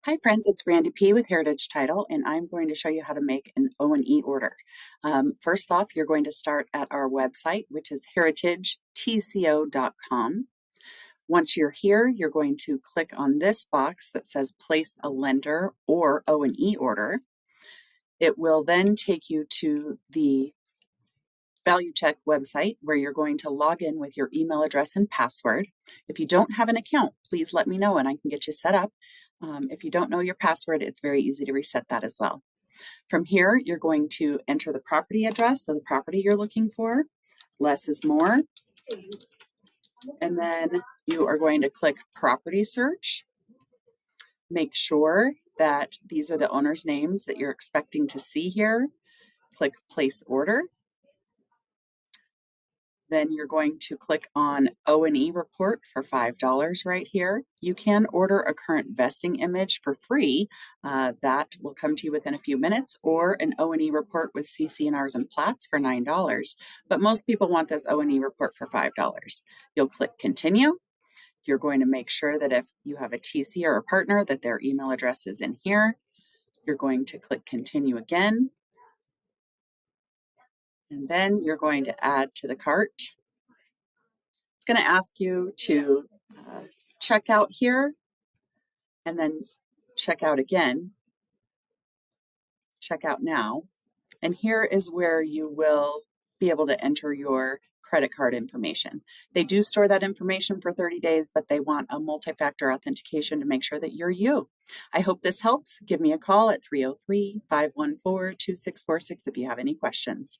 Hi friends, it's Brandy P with Heritage Title, and I'm going to show you how to make an O&E order. First off, you're going to start at our website, which is heritagetco.com. Once you're here, you're going to click on this box that says Place a Lender or O&E Order. It will then take you to the Value Check website where you're going to log in with your email address and password. If you don't have an account, please let me know and I can get you set up. If you don't know your password, it's very easy to reset that as well. From here, you're going to enter the property address, so the property you're looking for. Less is more. And then you are going to click Property Search. Make sure that these are the owner's names that you're expecting to see here. Click Place Order. Then you're going to click on O&E report for $5 right here. You can order a current vesting image for free. That will come to you within a few minutes, or an O&E report with CC&Rs and plats for $9. But most people want this O&E report for $5. You'll click continue. You're going to make sure that if you have a TC or a partner that their email address is in here. You're going to click continue again. And then you're going to add to the cart. It's going to ask you to check out here and then check out again, check out now. And here is where you will be able to enter your credit card information. They do store that information for 30 days, but they want a multi-factor authentication to make sure that you're you. I hope this helps. Give me a call at 303-514-2646 if you have any questions.